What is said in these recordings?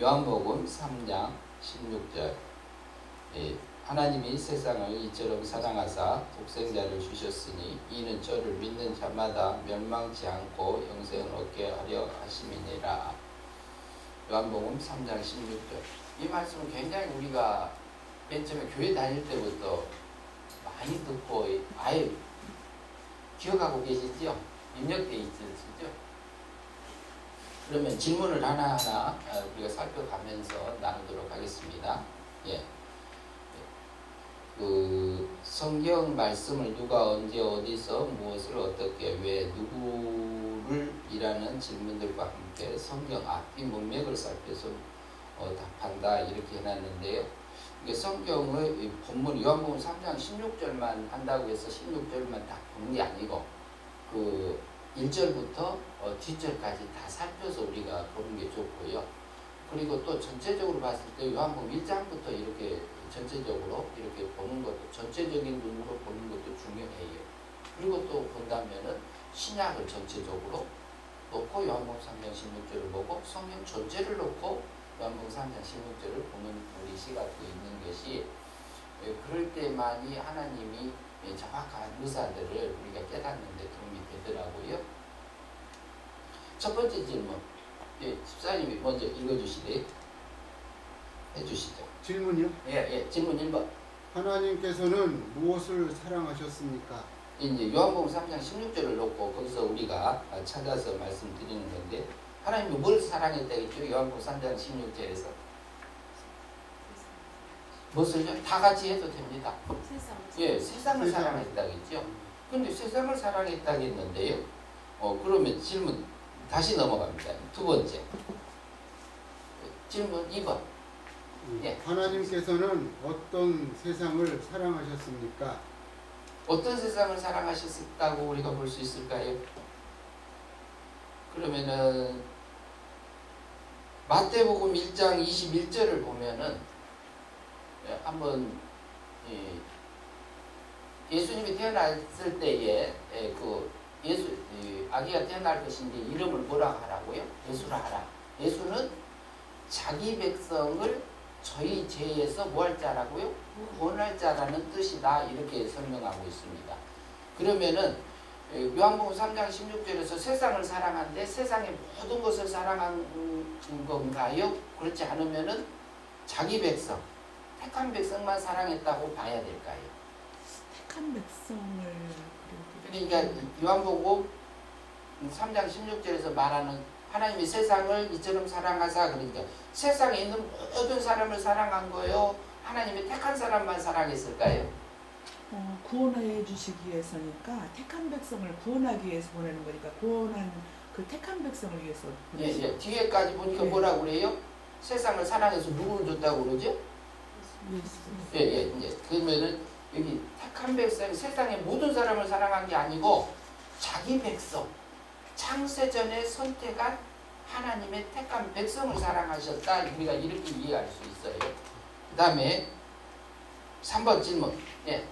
요한복음 3장 16절. 하나님이 세상을 이처럼 사랑하사 독생자를 주셨으니 이는 저를 믿는 자마다 멸망치 않고 영생을 얻게 하려 하심이니라. 요한복음 3장 16절. 이 말씀은 굉장히 우리가 맨 처음에 교회 다닐 때부터 많이 듣고 아예 기억하고 계시죠? 입력되어 있으시죠? 그러면 질문을 하나하나 우리가 살펴가면서 나누도록 하겠습니다. 예. 그 성경 말씀을 누가 언제 어디서 무엇을 어떻게 왜 누구를 이라는 질문들과 함께 성경 앞뒤 문맥을 살펴서 답한다 이렇게 해놨는데요. 이게 성경의 본문 요한복음 3장 16절만 한다고 해서 16절만 딱 보는 게 아니고 그 1절부터 뒷절까지 다 살펴서 우리가 보는 게 좋고요. 그리고 또 전체적으로 봤을 때 요한복음 1장부터 이렇게 전체적으로 이렇게 보는 것도 전체적인 눈으로 보는 것도 중요해요. 그리고 또 본다면은 신약을 전체적으로 놓고 요한복음 3장 16절을 보고 성경 전체를 놓고 요한복음 3장 16절을 보는 우리 시각도 있는 것이 그럴 때만이 하나님이 정확한 의사들을 우리가 깨닫는 데 도움이 되더라고요. 첫 번째 질문, 집사님이 먼저 읽어주시래요. 해주시죠. 질문이요? 예, 질문 1번. 하나님께서는 무엇을 사랑하셨습니까? 이제 요한복음 3장 16절을 놓고 거기서 우리가 찾아서 말씀드리는 건데 하나님이 뭘 사랑했다겠죠? 요한복음 3장 16절에서 무엇을요? 다 같이 해도 됩니다. 세상을 사랑했다겠죠. 근데 세상을 사랑했다겠는데요. 그러면 질문 다시 넘어갑니다. 두 번째 질문 2번. 예. 하나님께서는 어떤 세상을 사랑하셨습니까? 어떤 세상을 사랑하셨다고 우리가 볼 수 있을까요? 그러면은 마태복음 1장 21절을 보면은 한번 예수님이 태어났을 때에 그 아기가 태어날 것인데 이름을 뭐라 하라고요? 예수라 하라. 예수는 자기 백성을 저희 죄에서 뭐 할 자라고요? 구원할 자라는 뜻이다. 이렇게 설명하고 있습니다. 그러면은 요한복음 3장 16절에서 세상을 사랑한데 세상의 모든 것을 사랑한 건가요? 그렇지 않으면은 자기 백성, 택한 백성만 사랑했다고 봐야 될까요? 택한 백성을 그러니까 요한복음 3장 16절에서 말하는 하나님이 세상을 이처럼 사랑하사 그러니까 세상에 있는 모든 사람을 사랑한 거예요? 하나님이 택한 사람만 사랑했을까요? 구원해 주시기 위해서니까 택한 백성을 구원하기 위해서 보내는 거니까 구원한 그 택한 백성을 위해서 보내는 예. 뒤에까지 보니까 뭐라고 그래요? 세상을 사랑해서 누구를 줬다고 그러죠? 예. 이제 그러면은 여기 택한 백성이 세상의 모든 사람을 사랑한 게 아니고 자기 백성 창세전에 선택한 하나님의 택한 백성을 사랑하셨다. 우리가 이렇게 이해할 수 있어요. 그 다음에 3번 질문. 예,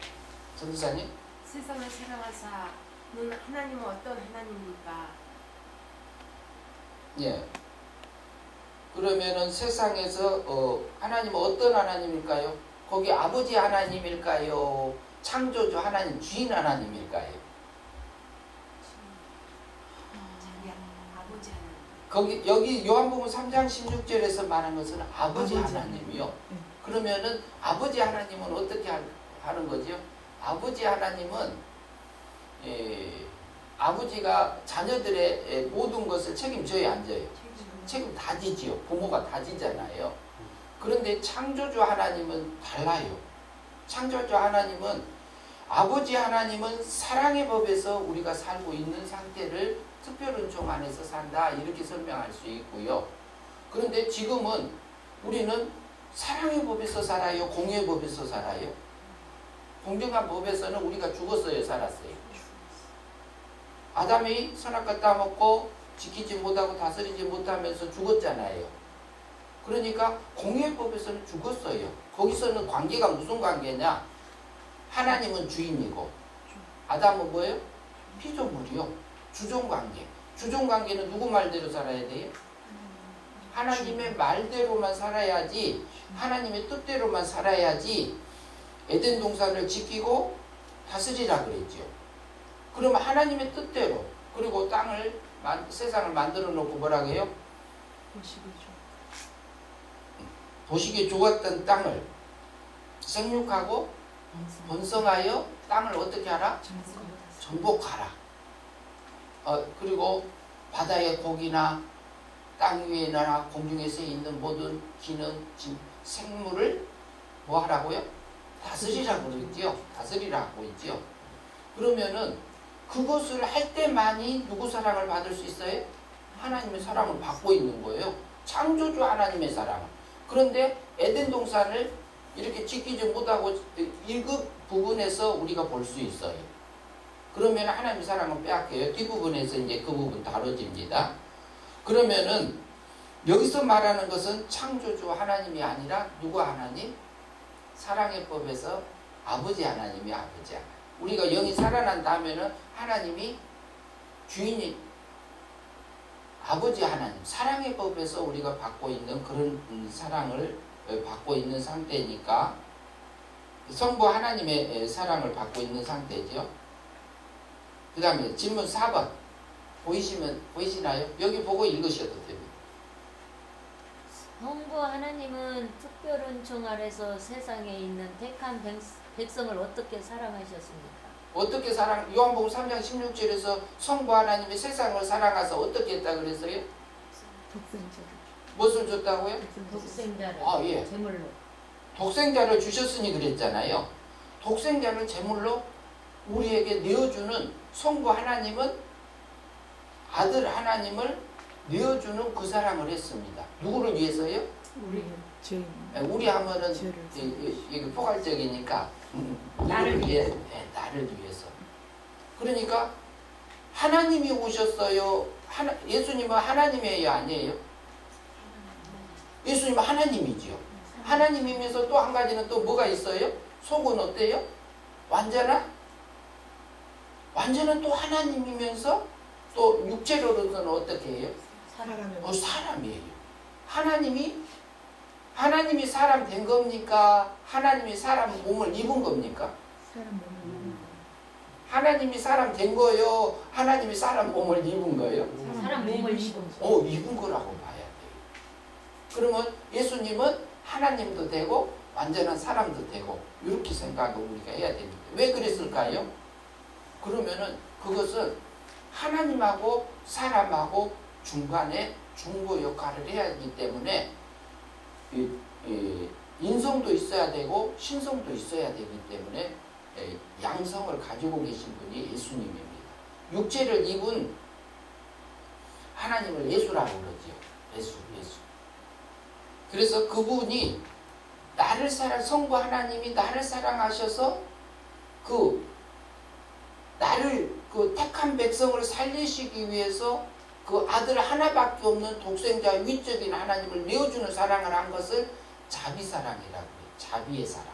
전도사님. 세상을 사랑하사는 하나님은 어떤 하나님입니까? 예. 그러면은 세상에서 하나님은 어떤 하나님일까요? 거기 아버지 하나님일까요? 창조주 하나님, 주인 하나님일까요? 거기 여기 요한복음 3장 16절에서 말한 것은 아버지 하나님이요. 그러면은 아버지 하나님은 어떻게 하는 거죠? 아버지 하나님은 아버지가 자녀들의 모든 것을 책임져야 안 져요. 책임 다 지지요. 부모가 다 지잖아요. 그런데 창조주 하나님은 달라요. 창조주 하나님은 아버지 하나님은 사랑의 법에서 우리가 살고 있는 상태를 특별은총 안에서 산다 이렇게 설명할 수 있고요. 그런데 지금은 우리는 사랑의 법에서 살아요? 공의의 법에서 살아요? 공정한 법에서는 우리가 죽었어요? 살았어요? 아담이 선악과 따먹고 지키지 못하고 다스리지 못하면서 죽었잖아요. 그러니까 공의의 법에서는 죽었어요. 거기서는 관계가 무슨 관계냐? 하나님은 주인이고 아담은 뭐예요? 피조물이요. 주종관계. 주종관계는 누구 말대로 살아야 돼요? 하나님의 말대로만 살아야지, 하나님의 뜻대로만 살아야지 에덴 동산을 지키고 다스리라 그랬죠. 그러면 하나님의 뜻대로, 그리고 땅을 세상을 만들어 놓고 뭐라고 해요? 보시기에 좋았던 땅을 생육하고 번성하여 땅을 어떻게 하라? 정복하라. 그리고 바다의 고기나 땅 위에나 공중에 서 있는 모든 기는 생물을 뭐 하라고요? 다스리라고 그랬지요. 다스리라고 있지요. 그러면은 그것을 할 때만이 누구 사랑을 받을 수 있어요? 하나님의 사랑을 받고 있는 거예요. 창조주 하나님의 사랑. 그런데 에덴 동산을 이렇게 지키지 못하고 1급 부분에서 우리가 볼 수 있어요. 그러면 하나님의 사랑을 빼앗겨요. 뒷부분에서 이제 그 부분 다뤄집니다. 그러면은 여기서 말하는 것은 창조주 하나님이 아니라 누구 하나님? 사랑의 법에서 아버지 하나님이 아버지 하나님. 우리가 영이 살아난다면은 하나님이 주인이 아버지 하나님, 사랑의 법에서 우리가 받고 있는 그런 사랑을 받고 있는 상태니까 성부 하나님의 사랑을 받고 있는 상태죠. 그 다음에 질문 4번 보이시나요? 여기 보고 읽으셔도 됩니다. 성부 하나님은 특별한 종 아래서 세상에 있는 택한 백성을 어떻게 사랑하셨습니까? 어떻게 요한복음 3장 16절에서 성부 하나님이 세상을 사랑하사 어떻게 했다 그랬어요? 독생자를. 무엇을 줬다고요? 독생자를 예. 제물로. 독생자를 주셨으니 그랬잖아요. 독생자를 제물로 우리에게 내어주는 성부 하나님은 아들 하나님을 내어주는 그 사랑을 했습니다. 누구를 위해서요? 우리 하면은 이게 포괄적이니까 나를 위해서. 그러니까 하나님이 오셨어요. 예수님은 하나님이에요, 아니에요? 예수님은 하나님이지요. 하나님이면서 또 한 가지는 또 뭐가 있어요? 속은 어때요? 완전한 또 하나님이면서 또 육체로서는 어떻게 해요? 사람이에요. 하나님이 사람 된 겁니까? 하나님이 사람 몸을 입은 겁니까? 하나님이 사람 된 거요? 하나님이 사람 몸을 입은 거예요? 사람 몸을 입은 거. 입은 거라고 봐야 돼요. 그러면 예수님은 하나님도 되고 완전한 사람도 되고 이렇게 생각을 우리가 해야 됩니다. 왜 그랬을까요? 그러면은 그것은 하나님하고 사람하고 중간에 중보 역할을 해야 하기 때문에 인성도 있어야 되고 신성도 있어야 되기 때문에 양성을 가지고 계신 분이 예수님입니다. 육체를 입은 하나님을 예수라고 그러죠. 예수. 그래서 그분이 성부 하나님이 나를 사랑하셔서 나를 택한 백성을 살리시기 위해서 그 아들 하나밖에 없는 독생자 위적인 하나님을 내어주는 사랑을 한 것을 자비사랑이라고 해요. 자비의 사랑.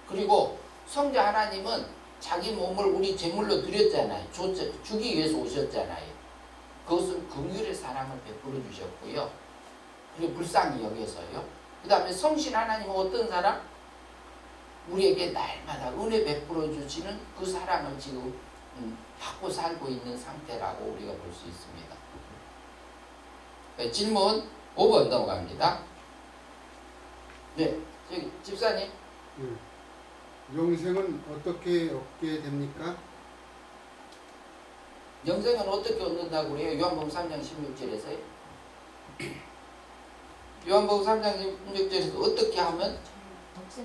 그리고 성자 하나님은 자기 몸을 우리 제물로 드렸잖아요. 주기 위해서 오셨잖아요. 그것은 긍휼의 사랑을 베풀어 주셨고요. 그리고 불쌍히 여겨서요. 그 다음에 성신 하나님은 어떤 사랑? 우리에게 날마다 은혜 베풀어 주시는 그 사랑을 지금 받고 살고 있는 상태라고 우리가 볼 수 있습니다. 네, 질문 5번 넘어갑니다. 네, 저기 집사님. 영생은 어떻게 얻게 됩니까? 영생은 어떻게 얻는다고 그래요? 요한복음 3장 16절에서요. 요한복음 3장 16절에서 어떻게 하면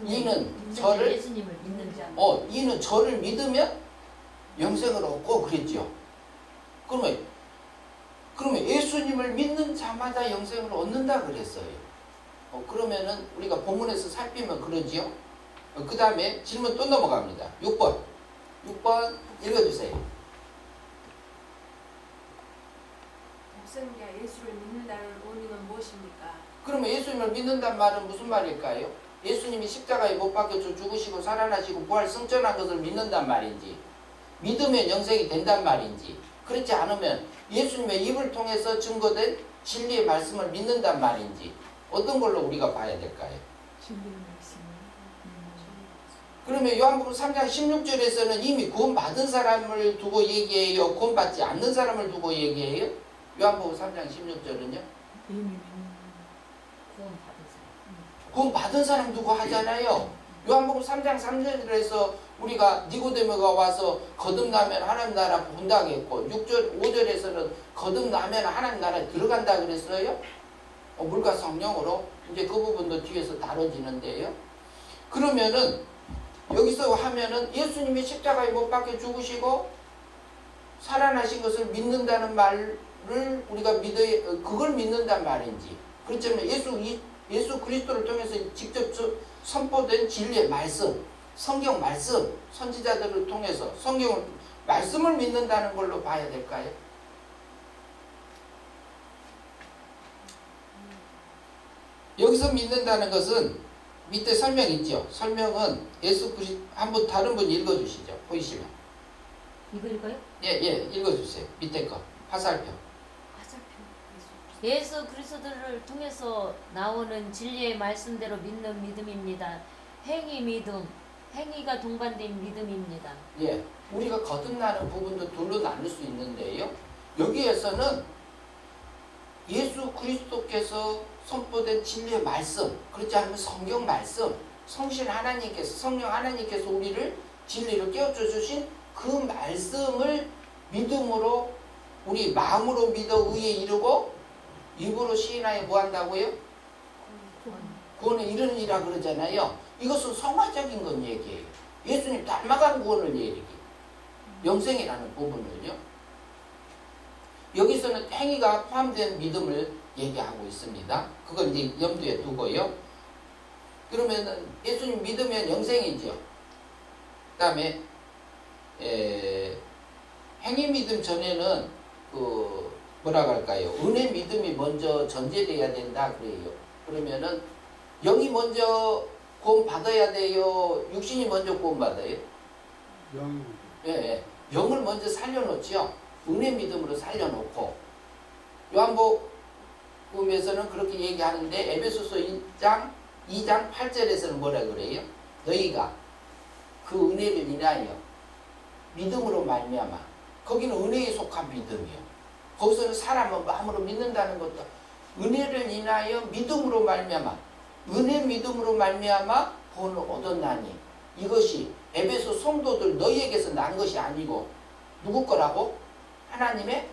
이는 저를 예수님을 믿는 자. 이는 저를 믿으면 영생을 얻고 그랬죠. 그러면 예수님을 믿는 자마다 영생을 얻는다 그랬어요. 그러면은 우리가 본문에서 살피면 그러지요. 그 다음에 질문 또 넘어갑니다. 6번 읽어주세요. 독생자 예수를 믿는다는 의미는 무엇입니까? 그러면 예수님을 믿는다는 말은 무슨 말일까요? 예수님이 십자가에 못 박혀서 죽으시고 살아나시고 부활 승천한 것을 믿는단 말인지, 믿으면 영생이 된단 말인지, 그렇지 않으면 예수님의 입을 통해서 증거된 진리의 말씀을 믿는단 말인지 어떤 걸로 우리가 봐야 될까요? 진리의 말씀을. 그러면 요한복음 3장 16절에서는 이미 구원받은 사람을 두고 얘기해요? 구원받지 않는 사람을 두고 얘기해요? 요한복음 3장 16절은요? 이미 믿는 구원받은 사람. 구원받은 사람 두고 하잖아요. 요한복음 3장 3절에서 우리가 니고데모가 와서 거듭나면 하나님 나라 본다고 했고 6절, 5절에서는 거듭나면 하나님 나라에 들어간다 그랬어요. 물과 성령으로 이제 그 부분도 뒤에서 다뤄지는데요. 그러면은 여기서 하면은 예수님이 십자가에 못 박혀 죽으시고 살아나신 것을 믿는다는 말을 우리가 그걸 믿는단 말인지 그렇지만 예수 그리스도를 통해서 직접 선포된 진리의 말씀, 성경 말씀, 선지자들을 통해서 성경을 말씀을 믿는다는 걸로 봐야 될까요? 여기서 믿는다는 것은 밑에 설명 있죠. 설명은 예수 그리스도 한번 다른 분 읽어주시죠. 보이시면. 이거일까요? 예, 읽어주세요. 밑에 거 화살표. 예수 그리스도를 통해서 나오는 진리의 말씀대로 믿는 믿음입니다. 행위 믿음, 행위가 동반된 믿음입니다. 예, 우리가 거듭나는 부분도 둘로 나눌 수 있는데요. 여기에서는 예수 그리스도께서 선포된 진리의 말씀, 그렇지 않으면 성경 말씀, 성신 하나님께서, 성령 하나님께서 우리를 진리를 깨우쳐 주신 그 말씀을 믿음으로 우리 마음으로 믿어 의에 이르고 입으로 시인하여 뭐 한다고요? 구원에 이르느니라 그러잖아요. 이것은 성화적인 건 얘기예요. 예수님 닮아간 구원을 얘기해요. 영생이라는 부분을요. 여기서는 행위가 포함된 믿음을 얘기하고 있습니다. 그걸 이제 염두에 두고요. 그러면은 예수님 믿으면 영생이죠. 그 다음에 행위 믿음 전에는 뭐라 할까요? 은혜 믿음이 먼저 전제돼야 된다 그래요. 그러면은 영이 먼저 구원 받아야 돼요? 육신이 먼저 구원 받아요? 영. 예, 영을 먼저 살려놓죠. 은혜 믿음으로 살려놓고 요한복음에서는 그렇게 얘기하는데 에베소서 2장 8절에서는 뭐라 그래요? 너희가 그 은혜를 인하여 믿음으로 말미암아 거기는 은혜에 속한 믿음이요. 거기서는 사람은 마음으로 믿는다는 것도 은혜를 인하여 믿음으로 말미암아 은혜 믿음으로 말미암아 구원을 얻었나니 이것이 에베소 성도들 너희에게서 난 것이 아니고 누구 거라고? 하나님의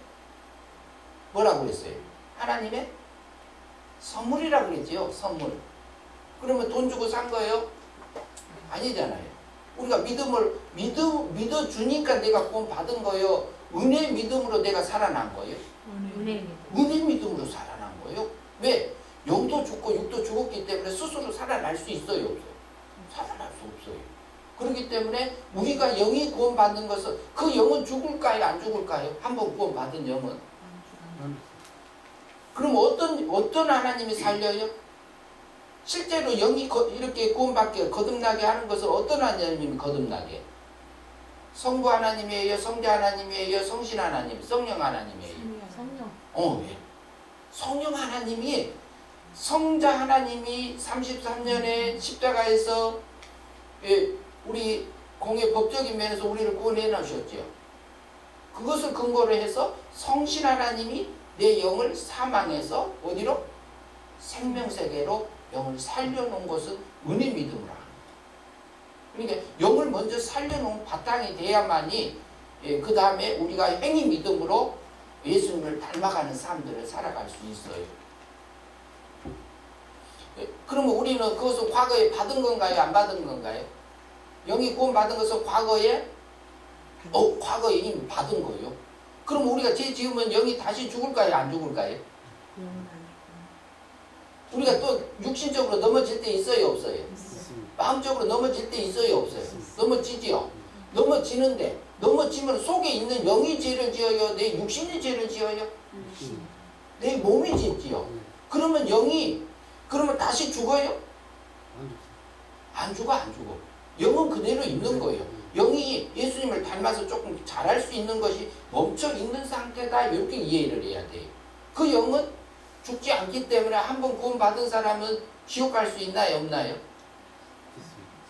뭐라고 그랬어요? 하나님의 선물이라고 그랬지요. 선물. 그러면 돈 주고 산 거예요? 아니잖아요. 우리가 믿어주니까 내가 구원 받은 거예요. 은혜 믿음으로 내가 살아난 거예요. 은혜 믿음으로 살아난 거예요. 왜? 영도 죽고 육도 죽었기 때문에 스스로 살아날 수 있어요? 없어요? 살아날 수 없어요. 그렇기 때문에 우리가 영이 구원받는 것은 그 영은 죽을까요? 안 죽을까요? 한번 구원받은 영은? 그럼 어떤 하나님이 살려요? 실제로 영이 이렇게 구원받게 거듭나게 하는 것은 어떤 하나님이 거듭나게? 성부 하나님이에요? 성자 하나님이에요? 성신 하나님? 성령 하나님이에요? 성령. 예. 성령 하나님이 성자 하나님이 33년에 십자가에서 우리 공의 법적인 면에서 우리를 구원해 놓으셨죠. 그것을 근거로 해서 성신 하나님이 내 영을 사망해서 어디로? 생명세계로 영을 살려놓은 것은 은혜 믿음으로 하는 거예요. 그러니까 영을 먼저 살려놓은 바탕이 돼야만이 그 다음에 우리가 행위 믿음으로 예수님을 닮아가는 삶들을 살아갈 수 있어요. 그러면 우리는 그것을 과거에 받은 건가요? 안 받은 건가요? 영이 구원 받은 것은 과거에 이미 받은 거예요. 그럼 우리가 죄 지으면 영이 다시 죽을까요? 안 죽을까요? 우리가 또 육신적으로 넘어질 때 있어요? 없어요? 마음적으로 넘어질 때 있어요? 없어요? 넘어지지요? 넘어지는데 넘어지면 속에 있는 영이 죄를 지어요? 내 육신이 죄를 지어요? 내 몸이 짓지요? 그러면 영이 그러면 다시 죽어요? 안 죽어. 영은 그대로 있는 거예요. 영이 예수님을 닮아서 조금 잘할 수 있는 것이 멈춰 있는 상태다. 이렇게 이해를 해야 돼요. 그 영은 죽지 않기 때문에 한 번 구원받은 사람은 지옥 갈 수 있나요? 없나요?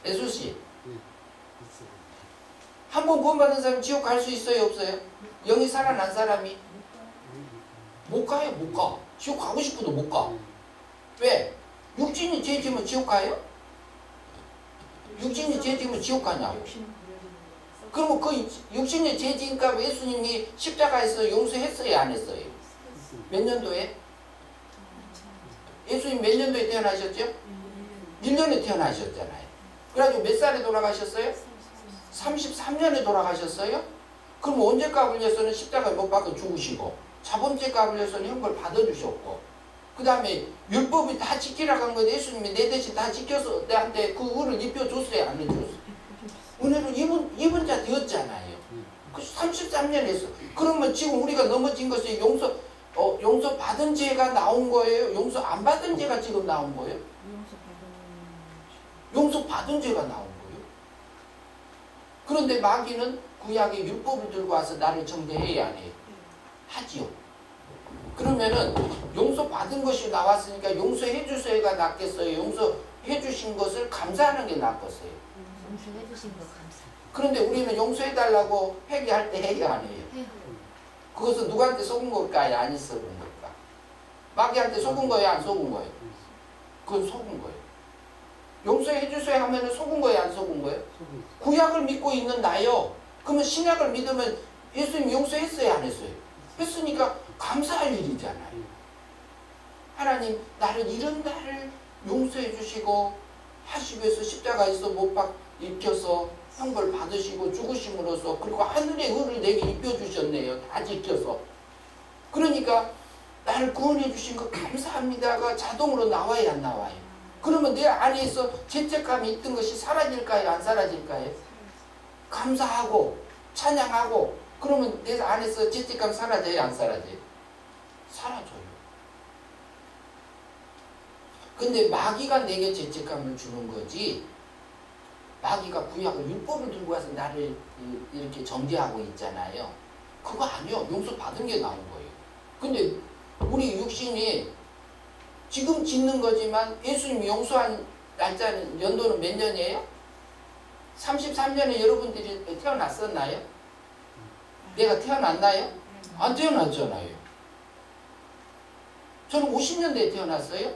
예수씨, 있어요. 한 번 구원받은 사람 지옥 갈 수 있어요? 없어요? 영이 살아난 사람이? 못 가요, 못 가. 지옥 가고 싶어도 못 가. 왜? 육신이 죄 지으면 지옥 가요? 육신이 죄 지으면 지옥 가냐고. 그러면 그 육신이 죄 지니까 예수님이 십자가에서 용서했어요, 안 했어요? 몇 년도에? 예수님 몇 년도에 태어나셨죠? 1년에 태어나셨잖아요. 그래가지고 몇 살에 돌아가셨어요? 33년에 돌아가셨어요? 그럼 언제 까불려서는 십자가에 못 박아 죽으시고, 자범죄 까불려서는 형벌 받아주셨고, 그 다음에 율법이 다 지키라고 한 건데 예수님이 내 대신 다 지켜서 내한테 그 은을 입혀줬어요, 안 해줬어요? 은혜를 입은 자 되었잖아요. 그 33년 했어. 그러면 지금 우리가 넘어진 것이 용서 받은 죄가 나온 거예요? 용서 안 받은 죄가 지금 나온 거예요? 용서 받은 죄가 나온 거예요. 그런데 마귀는 구약의 율법을 들고 와서 나를 정죄해야 안 해요? 하지요. 그러면은 용서 받은 것이 나왔으니까 용서해 주셔야가 낫겠어요? 용서해 주신 것을 감사하는 게 낫겠어요? 용서해 주신 거 감사. 그런데 우리는 용서해 달라고 회개할 때 해야 안 해요? 해요. 그것은 누구한테 속은 걸까요? 안 속은 걸까? 마귀한테 속은 거예요? 안 속은 거예요? 그건 속은 거예요. 용서해 주셔야 하면 속은 거예요? 안 속은 거예요? 구약을 믿고 있는 나요. 그러면 신약을 믿으면 예수님 용서했어요? 안 했어요? 했으니까 감사할 일이잖아요. 하나님 나를 이런 나를 용서해 주시고 하시기 위해서 십자가에서 못 입혀서 형벌 받으시고 죽으심으로써 그리고 하늘의 은을 내게 입혀주셨네요. 다 지켜서. 그러니까 나를 구원해 주신 거 감사합니다가 자동으로 나와야 안 나와요? 그러면 내 안에서 죄책감이 있던 것이 사라질까요? 안 사라질까요? 감사하고 찬양하고 그러면 내 안에서 죄책감 사라져요? 안 사라져요? 사라져요. 근데 마귀가 내게 죄책감을 주는 거지, 마귀가 구약을 율법을 들고 와서 나를 이렇게 정죄하고 있잖아요. 그거 아니요. 용서 받은 게 나온 거예요. 근데 우리 육신이 지금 짓는 거지만 예수님이 용서한 날짜는 연도는 몇 년이에요? 33년에 여러분들이 태어났었나요? 내가 태어났나요? 안 태어났잖아요. 저는 50년대에 태어났어요.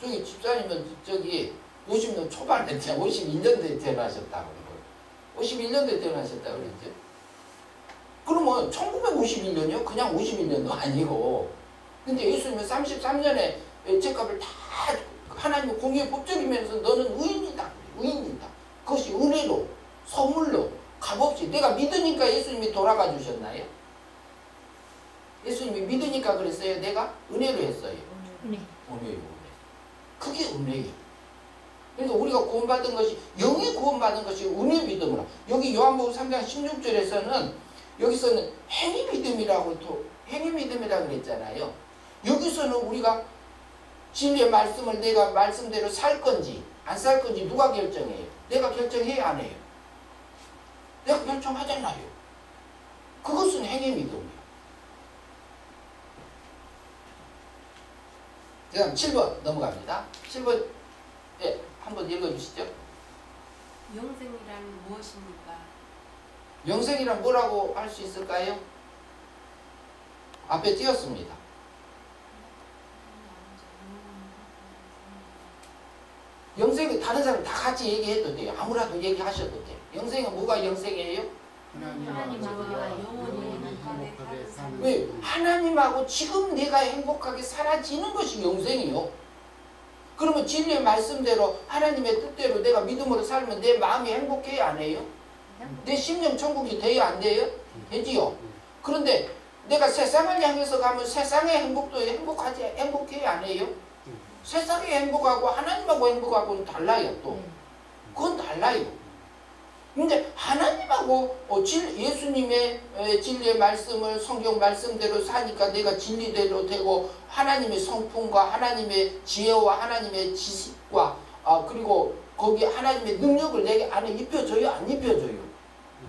저기 집사님은 저기 50년 초반에 51년도에 태어나셨다고 그러는 거예요. 51년도에 태어나셨다고 그랬죠. 그러면 1951년이요? 그냥 51년도 아니고. 근데 예수님은 33년에 죄값을 다 하나님의 공의의 법적이면서 너는 의인이다. 의인이다. 그것이 은혜로, 선물로, 값없이. 내가 믿으니까 예수님이 돌아가 주셨나요? 예수님이 믿으니까 그랬어요? 내가 은혜로 했어요. 은혜요. 그게 은혜예요. 그래서 우리가 구원받은 것이, 영이 구원받은 것이 은혜 믿음으로. 여기 요한복음 3장 16절에서는 여기서는 행위 믿음이라고 또 행위 믿음이라고 그랬잖아요. 여기서는 우리가 진리의 말씀을 내가 말씀대로 살 건지 안 살 건지 누가 결정해요? 내가 결정해야 안 해요? 내가 결정하잖아요. 그것은 행위 믿음이에요. 다음 7번 넘어갑니다. 7번 예, 한번 읽어주시죠. 영생이란 무엇입니까? 영생이란 뭐라고 할 수 있을까요? 앞에 띄었습니다. 영생이 다른 사람 다 같이 얘기해도 돼요. 아무라도 얘기하셔도 돼요. 영생은 뭐가 영생이에요? 왜? 하나님하고 지금 내가 행복하게 살아지는 것이 영생이요. 그러면 진리의 말씀대로 하나님의 뜻대로 내가 믿음으로 살면 내 마음이 행복해야 안 해요? 내 심령 천국이 돼야 안 돼요? 되지요. 그런데 내가 세상을 향해서 가면 세상의 행복도 행복해야 안 해요? 세상의 행복하고 하나님하고 행복하고는 달라요. 또 그건 달라요. 근데 하나님하고 예수님의 진리의 말씀을 성경 말씀대로 사니까 내가 진리대로 되고 하나님의 성품과 하나님의 지혜와 하나님의 지식과 그리고 거기 하나님의 능력을 내 안에 입혀줘요? 안 입혀줘요?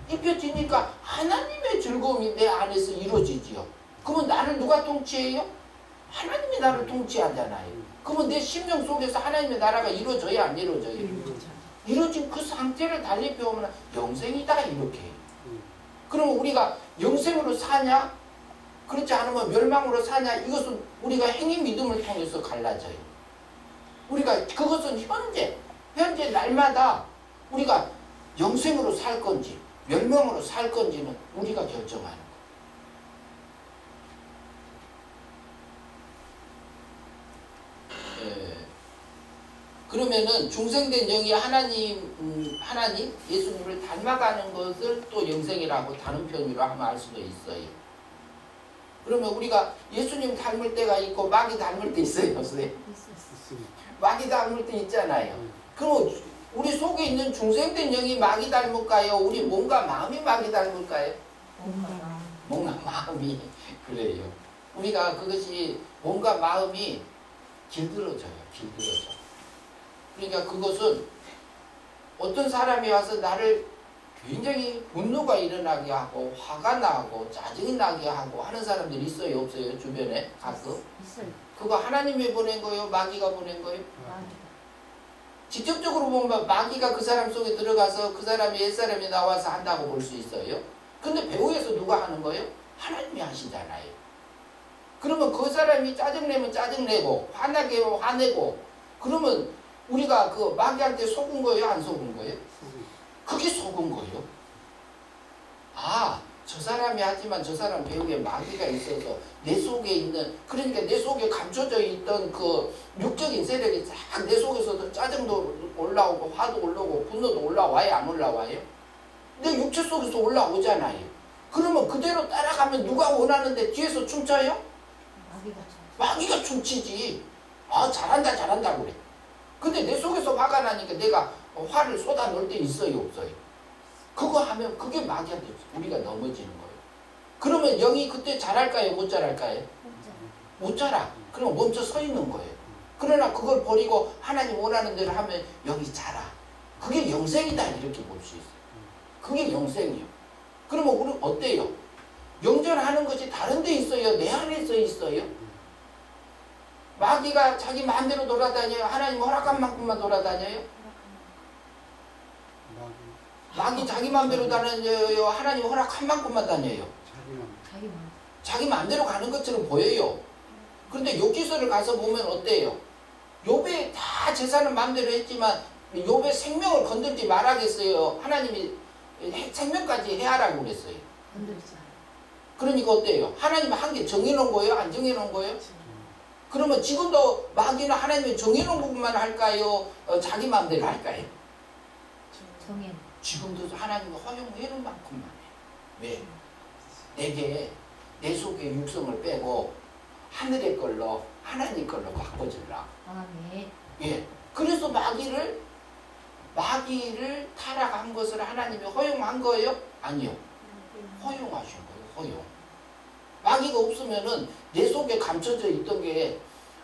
입혀지니까 하나님의 즐거움이 내 안에서 이루어지지요. 그러면 나를 누가 통치해요? 하나님이 나를 통치하잖아요. 그러면 내 심령 속에서 하나님의 나라가 이루어져야 안 이루어져요? 이루어진 그 상태를 달리 배우면 영생이다 이렇게. 그러면 우리가 영생으로 사냐? 그렇지 않으면 멸망으로 사냐? 이것은 우리가 행위 믿음을 통해서 갈라져요. 우리가 그것은 현재 날마다 우리가 영생으로 살 건지 멸망으로 살 건지는 우리가 결정하는 거예요. 그러면은 중생된 영이 하나님 예수님을 닮아가는 것을 또 영생이라고 다른 편으로 하면 알 수도 있어요. 그러면 우리가 예수님 닮을 때가 있고 마귀 닮을 때 있어요, 없어요? 마귀 닮을 때 있잖아요. 그럼 우리 속에 있는 중생된 영이 마귀 닮을까요? 우리 몸과 마음이 마귀 닮을까요? 몸과 마음이 그래요. 우리가 그것이 몸과 마음이 길들어져요. 그러니까 그것은 어떤 사람이 와서 나를 굉장히 분노가 일어나게 하고 화가 나고 짜증이 나게 하고 하는 사람들이 있어요, 없어요? 주변에 가끔? 있어요. 그거 하나님이 보낸 거예요? 마귀가 보낸 거예요? 마귀가. 직접적으로 보면 마귀가 그 사람 속에 들어가서 그 사람이 옛사람이 나와서 한다고 볼 수 있어요. 근데 배후에서 누가 하는 거예요? 하나님이 하시잖아요. 그러면 그 사람이 짜증내면 짜증내고 화나게 하면 화내고 그러면 우리가 그 마귀한테 속은 거예요? 안 속은 거예요? 그게 속은 거예요. 아, 저 사람이 하지만 저 사람 배후에 마귀가 있어서 내 속에 있는, 그러니까 내 속에 감춰져 있던 그 육적인 세력이 쫙 내 속에서도 짜증도 올라오고 화도 올라오고 분노도 올라와요? 안 올라와요? 내 육체 속에서 올라오잖아요. 그러면 그대로 따라가면 누가 원하는데 뒤에서 춤춰요? 마귀가 춤추지. 아, 잘한다 그래. 근데 내 속에서 화가 나니까 내가 화를 쏟아놓을 때 있어요, 없어요? 그거 하면 그게 마귀한테 우리가 넘어지는 거예요. 그러면 영이 그때 잘할까요, 못 잘할까요? 못 자라. 그럼 멈춰 서 있는 거예요. 그러나 그걸 버리고 하나님 원하는 대로 하면 영이 자라. 그게 영생이다 이렇게 볼 수 있어요. 그게 영생이에요. 그러면 우리 어때요? 영전하는 것이 다른 데 있어요? 내 안에 서 있어요? 마귀가 자기 마음대로 돌아다녀요? 하나님 허락한 만큼만 돌아다녀요? 마귀 자기 마음대로 다녀요? 하나님 허락한 만큼만 다녀요? 자기 마음대로 가는 것처럼 보여요. 그런데 욥기서를 가서 보면 어때요? 욥의 다 재산은 마음대로 했지만 욥의 생명을 건들지 말아겠어요? 하나님이 생명까지 해하라고 그랬어요. 그러니까 어때요? 하나님이 한 개 정해놓은 거예요? 안 정해놓은 거예요? 그러면 지금도 마귀는 하나님이 정해놓은 부분만 할까요? 자기 마음대로 할까요? 지금도 하나님이 허용해놓은 만큼만 해요. 왜? 내게 내 속에 육성을 빼고 하늘의 걸로 하나님 걸로 바꿔주라. 아멘. 예. 그래서 마귀를 타락한 것을 하나님이 허용한 거예요? 아니요. 허용하신 거예요. 허용. 마귀가 없으면은 내 속에 감춰져 있던 게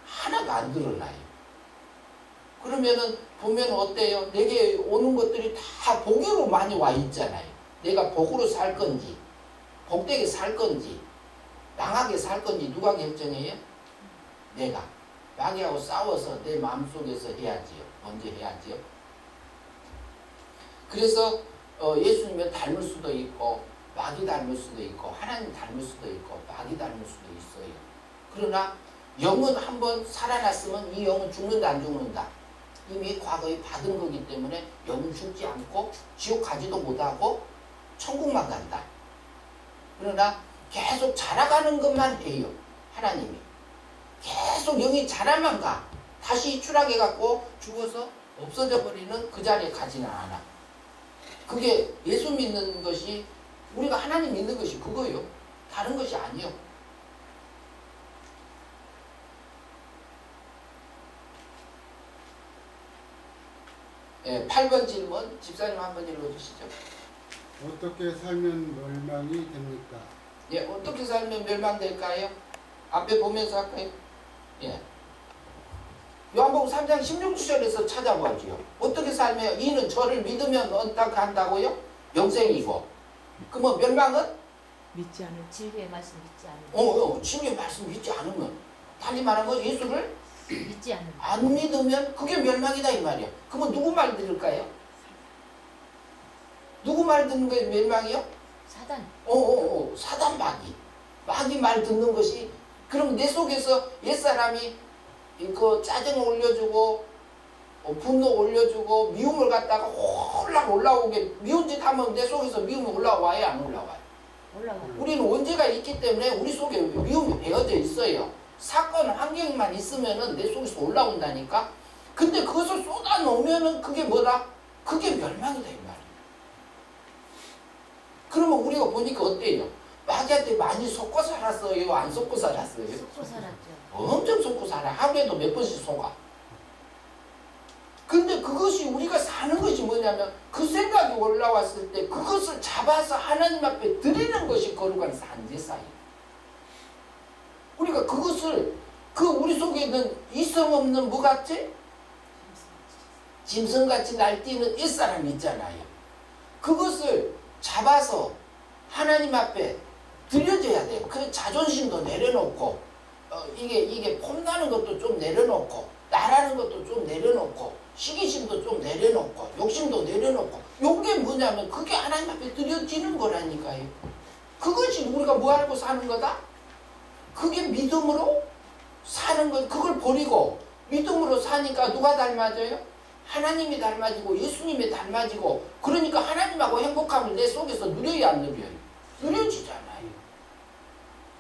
하나도 안 드러나요. 그러면은 보면 어때요? 내게 오는 것들이 다 복으로 많이 와 있잖아요. 내가 복으로 살 건지, 복되게 살 건지, 망하게 살 건지 누가 결정해요? 내가. 마귀하고 싸워서 내 마음속에서 해야지요. 먼저 해야지요. 그래서 예수님을 닮을 수도 있고 마귀 닮을 수도 있고 하나님 닮을 수도 있고 마귀 닮을 수도 있어요. 그러나 영은 한번 살아났으면 이 영은 죽는다 안 죽는다? 이미 과거에 받은 거기 때문에 영은 죽지 않고 지옥 가지도 못하고 천국만 간다. 그러나 계속 자라가는 것만 해요. 하나님이. 계속 영이 자라만 가. 다시 추락해갖고 죽어서 없어져 버리는 그 자리에 가지는 않아. 그게 예수 믿는 것이, 우리가 하나님 믿는 것이 그거예요. 다른 것이 아니요. 예, 8번 질문 집사님 한번 읽어주시죠. 어떻게 살면 멸망이 됩니까? 예, 어떻게 살면 멸망될까요? 앞에 보면서 할까요? 예. 요한복음 3장 16절에서 찾아보지요. 어떻게 살면 이는 저를 믿으면 어떻게 한다고요? 영생이고. 그러면 멸망은? 믿지 않을 진리의 말씀 믿지 않으면. 진리의 말씀 믿지 않으면 달리 말하면 예수를 믿지 않는 안 믿으면 그게 멸망이다 이 말이야. 그러면 누구 말 들을까요? 누구 말 듣는 게 멸망이요? 사단. 사단 마귀 말 듣는 것이. 그럼 내 속에서 옛사람이 그 짜증을 올려주고 분노 올려주고 미움을 갖다가 홀락 올라오게 미운 짓 하면 내 속에서 미움이 올라와요 안 올라와요? 올라와요. 우리는 원죄가 있기 때문에 우리 속에 미움이 배어져 있어요. 사건 환경만 있으면은 내 속에서 올라온다니까. 근데 그것을 쏟아놓으면은 그게 뭐다? 그게 멸망이다 이 말이에요. 그러면 우리가 보니까 어때요? 마귀한테 많이 속고 살았어요? 안 속고 살았어요? 속고 살았죠. 엄청 속고 살아. 하루에도 몇 번씩 속아. 근데 그것이 우리가 사는 것이 뭐냐면 그 생각이 올라왔을 때 그것을 잡아서 하나님 앞에 드리는 것이 거룩한 산제사예요. 우리가 그것을 우리 속에 있는 이성 없는 뭐 같지? 짐승같이 날뛰는 옛사람 있잖아요. 그것을 잡아서 하나님 앞에 드려줘야 돼요. 그 자존심도 내려놓고 이게 폼나는 것도 좀 내려놓고 나라는 것도 좀 내려놓고 시기심도 좀 내려놓고 욕심도 내려놓고 요게 뭐냐면 그게 하나님 앞에 드려지는 거라니까요. 그것이 우리가 뭐 알고 사는 거다? 그게 믿음으로 사는 거. 그걸 버리고 믿음으로 사니까 누가 닮아져요? 하나님이 닮아지고 예수님이 닮아지고. 그러니까 하나님하고 행복함을 내 속에서 누려야 안 누려요? 누려지잖아요.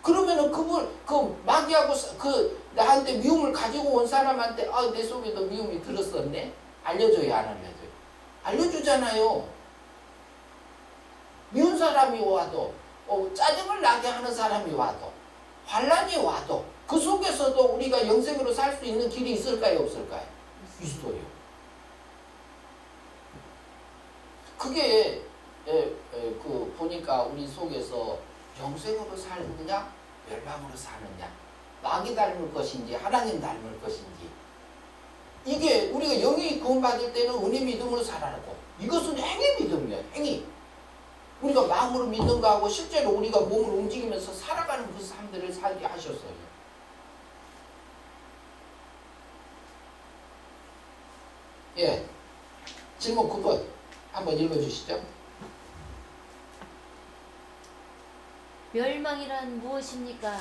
그러면은 그 마귀하고 나한테 미움을 가지고 온 사람한테 내 속에도 미움이 들었었네? 알려줘야 안 알려줘요? 알려주잖아요. 미운 사람이 와도 짜증을 나게 하는 사람이 와도 환난이 와도 그 속에서도 우리가 영생으로 살 수 있는 길이 있을까요? 없을까요? 있어요. 그게 보니까 우리 속에서 영생으로 살느냐 멸망으로 사느냐, 마귀 닮을 것인지 하나님 닮을 것인지, 이게 우리가 영이 구원받을 때는 은혜 믿음으로 살아가고, 이것은 행위 믿음이에요. 행위. 우리가 마음으로 믿는 거하고 실제로 우리가 몸을 움직이면서 살아가는 그 삶들을 살게 하셨어요. 예, 질문 9번 한번 읽어주시죠. 멸망이란 무엇입니까?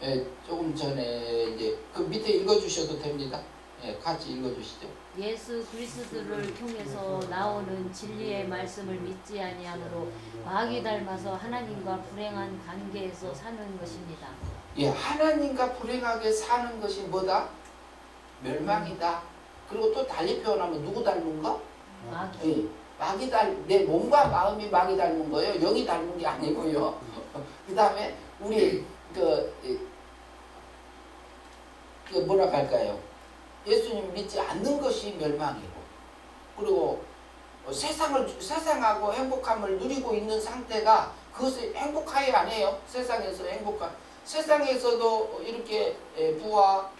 예, 조금 전에 이제 그 밑에 읽어주셔도 됩니다. 예, 같이 읽어주시죠. 예수 그리스도를 통해서 나오는 진리의 말씀을 믿지 아니함으로 마귀 닮아서 하나님과 불행한 관계에서 사는 것입니다. 예, 하나님과 불행하게 사는 것이 뭐다? 멸망이다. 그리고 또 달리 표현하면 누구 닮은 거? 마귀. 예, 마귀 내 몸과 마음이 마귀 닮은 거예요. 영이 닮은 게 아니고요. 그 다음에 우리 뭐라고 할까요? 예수님 믿지 않는 것이 멸망이고, 그리고 세상하고 행복함을 누리고 있는 상태가 그것을 행복하여 안 해요. 세상에서 세상에서도 이렇게 부와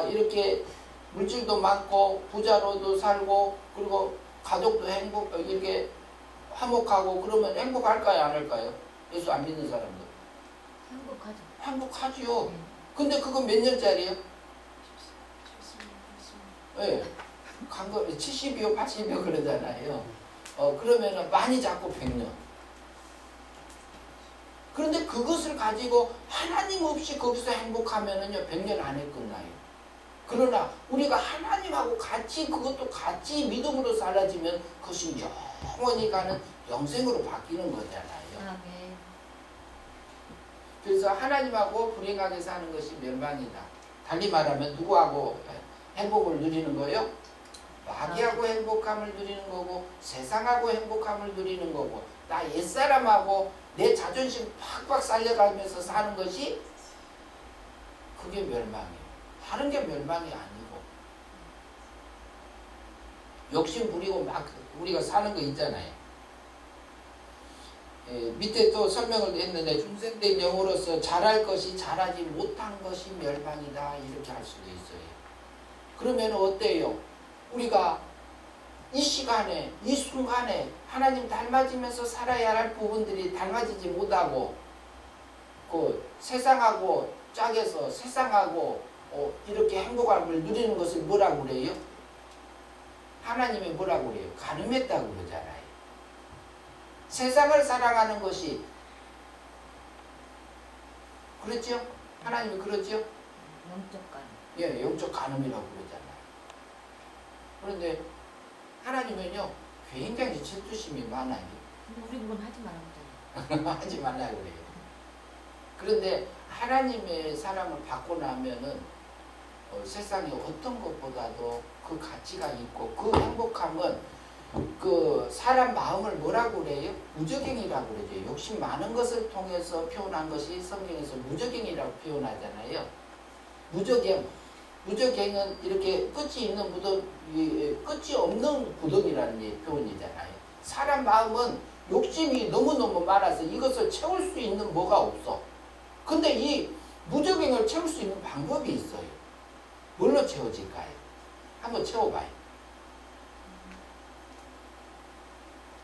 이렇게 물질도 많고 부자로도 살고 그리고 가족도 이렇게 화목하고 그러면 행복할까요? 안 할까요? 예수 안 믿는 사람들 행복하죠. 행복하지요. 근데 그건 몇 년짜리예요? 예, 간거 70이요, 80이요 그러잖아요. 그러면은 많이 잡고 100년. 그런데 그것을 가지고 하나님 없이 거기서 행복하면은요 100년 안에 끝나요. 그러나 우리가 하나님하고 같이 그것도 같이 믿음으로 살아지면 그것이 영원히 가는 영생으로 바뀌는 거잖아요. 아멘. 그래서 하나님하고 불행하게 사는 것이 멸망이다. 달리 말하면 누구하고 행복을 누리는 거예요? 마귀하고 행복함을 누리는 거고, 세상하고 행복함을 누리는 거고, 나 옛사람하고 내 자존심 팍팍 살려가면서 사는 것이 그게 멸망이에요. 다른 게 멸망이 아니고, 욕심 부리고 막 우리가 사는 거 있잖아요. 밑에 또 설명을 했는데, 중생된 영으로서 잘할 것이 잘하지 못한 것이 멸망이다, 이렇게 할 수도 있어요. 그러면 어때요? 우리가 이 시간에, 이 순간에 하나님 닮아지면서 살아야 할 부분들이 닮아지지 못하고 그 세상하고 짝에서 세상하고 이렇게 행복함을 누리는 것을 뭐라고 그래요? 하나님이 뭐라고 그래요? 가늠했다고 그러잖아요. 세상을 사랑하는 것이 그렇죠? 하나님이 그러죠? 영적 간. 예, 영적 가늠이라고 그러잖아요. 그런데 하나님은요 굉장히 질투심이 많아요. 근데 우리 그건 하지 말라고 하잖아요. 하지 말라고 그래요. 그런데 하나님의 사랑을 받고 나면은 세상에 어떤 것보다도 그 가치가 있고 그 행복함은 그 사람 마음을 뭐라고 그래요? 무적행이라고 그러죠. 욕심 많은 것을 통해서 표현한 것이 성경에서 무적행이라고 표현하잖아요. 무적행은 이렇게 끝이 있는 끝이 없는 구덩이라는 표현이잖아요. 사람 마음은 욕심이 너무너무 많아서 이것을 채울 수 있는 뭐가 없어. 근데 이 무적행을 채울 수 있는 방법이 있어요. 뭘로 채워질까요? 한번 채워봐요.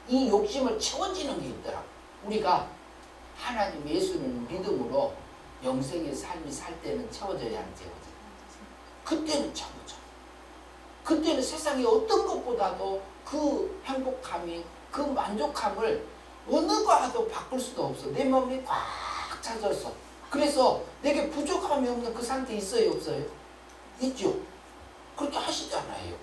이 욕심을 채워지는 게 있더라고. 우리가 하나님 예수님 믿음으로 영생의 삶이 살 때는 채워져야 안 채워져. 그때는 채워져. 그때는 세상에 어떤 것보다도 그 행복함이 그 만족함을 어느 거와도 바꿀 수도 없어. 내 마음이 꽉 차졌어. 그래서 내게 부족함이 없는 그 상태 있어요 없어요? 있죠. 그렇게 하시잖아요.